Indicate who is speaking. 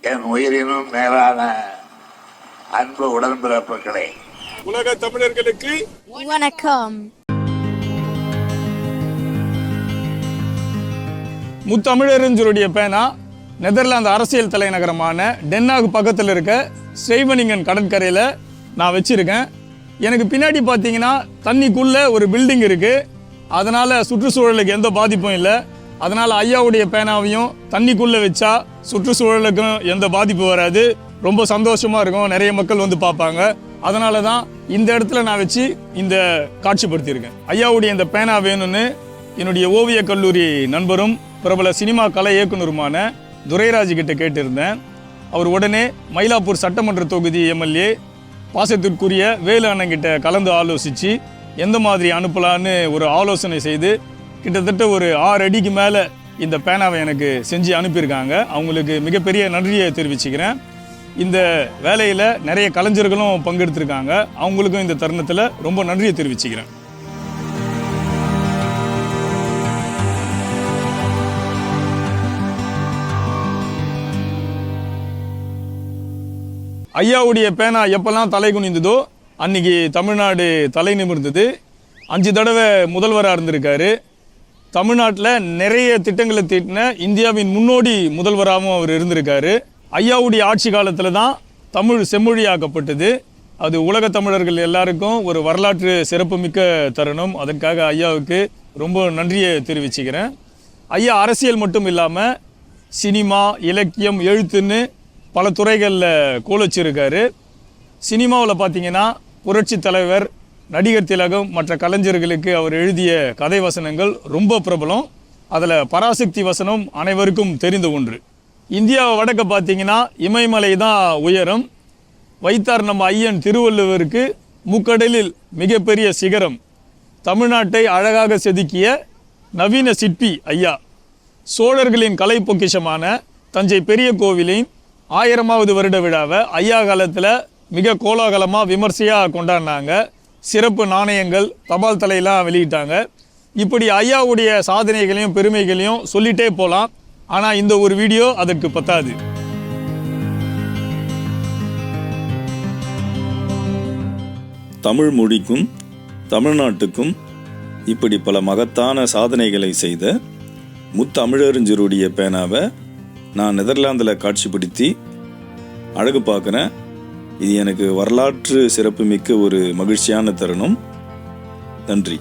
Speaker 1: என் உயிரினும் மேலான அன்பு உடன்பிறப்புகளே,
Speaker 2: உலக தமிழர்களுக்கு
Speaker 3: வணக்கம்.
Speaker 2: முத்தமிழறிஞருடைய பேனா நெதர்லாந்து அரசியல் தலைநகரமான டென்னாக் பக்கத்தில் இருக்க ஸ்ரேவனிங்கன் கடற்கரையில் நான் வச்சுருக்கேன். எனக்கு பின்னாடி பார்த்தீங்கன்னா தண்ணிக்குள்ளே ஒரு பில்டிங் இருக்குது. அதனால் சுற்றுச்சூழலுக்கு எந்த பாதிப்பும் இல்லை. அதனால் ஐயாவுடைய பேனாவையும் தண்ணிக்குள்ளே வச்சா சுற்றுச்சூழலுக்கும் எந்த பாதிப்பு வராது. ரொம்ப சந்தோஷமாக இருக்கும். நிறைய மக்கள் வந்து பார்ப்பாங்க. அதனால தான் இந்த இடத்துல நான் வச்சு இந்த காட்சிப்படுத்தியிருக்கேன். ஐயாவுடைய இந்த பேனா வேணும்னு என்னுடைய ஓவிய கல்லூரி நண்பரும் பிரபல சினிமா கலை இயக்குனருமான துரைராஜ் கிட்ட கேட்டிருந்தேன். அவர் உடனே மயிலாப்பூர் சட்டமன்ற தொகுதி எம்எல்ஏ பாசத்திற்குரிய வேலு அண்ணங்கிட்ட கலந்து ஆலோசித்து எந்த மாதிரி அனுப்பலான்னு ஒரு ஆலோசனை செய்து கிட்டத்தட்ட ஒரு 6 அடிக்கு மேலே இந்த பேனாவை எனக்கு செஞ்சு அனுப்பியிருக்காங்க. அவங்களுக்கு மிகப்பெரிய நன்றியை தெரிவிச்சுக்கிறேன். இந்த வேலையில் நிறைய கலைஞர்களும் பங்கெடுத்திருக்காங்க. அவங்களுக்கும் இந்த தருணத்தில் ரொம்ப நன்றியை தெரிவிச்சுக்கிறேன். ஐயாவுடைய பேனா எப்பெல்லாம் தலை குனிந்ததோ அன்னைக்கு தமிழ்நாடு தலை நிமிர்ந்தது. 5 தடவை முதல்வராக இருந்திருக்காரு. தமிழ்நாட்டில் நிறைய திட்டங்களை தீட்டின இந்தியாவின் முன்னோடி முதல்வராகவும் அவர் இருந்திருக்காரு. ஐயாவுடைய ஆட்சி காலத்தில் தான் தமிழ் செம்மொழியாக்கப்பட்டது. அது உலக தமிழர்கள் எல்லாருக்கும் ஒரு வரலாற்று சிறப்புமிக்க தருணம். அதற்காக ஐயாவுக்கு ரொம்ப நன்றியை தெரிவிச்சுக்கிறேன். ஐயா அரசியல் மட்டும் இல்லாமல் சினிமா, இலக்கியம், எழுத்துன்னு பல துறைகளில் கோலச்சிருக்காரு. சினிமாவில் பார்த்தீங்கன்னா புரட்சி தலைவர், நடிகர் திலகம் மற்ற கலைஞர்களுக்கு அவர் எழுதிய கதை வசனங்கள் ரொம்ப பிரபலம். அதில் பராசக்தி வசனம் அனைவருக்கும் தெரிந்த ஒன்று. இந்தியாவை வடக்க பார்த்தீங்கன்னா இமயமலை தான் உயரம். வைத்தார் நம்ம ஐயன் திருவள்ளுவருக்கு முக்கடலில் மிகப்பெரிய சிகரம். தமிழ்நாட்டை அழகாக செதுக்கிய நவீன சிற்பி ஐயா. சோழர்களின் கலை பொக்கிஷமான தஞ்சை பெரிய கோவிலின் 1000வது வருட விழாவை ஐயா காலத்தில் மிக கோலாகலமாக விமர்சையாக கொண்டாடினாங்க. சிறப்பு நாணயங்கள், தபால் தலையெல்லாம் வெளியிட்டாங்க. இப்படி ஐயாவுடைய சாதனைகளையும் பெருமைகளையும் சொல்லிட்டே போகலாம். ஆனால் இந்த ஒரு வீடியோ அதற்கு பத்தாது.
Speaker 4: தமிழ் மொழிக்கும் தமிழ்நாட்டுக்கும் இப்படி பல மகத்தான சாதனைகளை செய்த முத்தமிழறிஞருடைய பேனாவை நான் நெதர்லாந்தில் காட்சிப்படுத்தி அழகு பார்க்குறேன். இது எனக்கு வரலாற்று சிறப்புமிக்க ஒரு மகிழ்ச்சியான தருணம். நன்றி.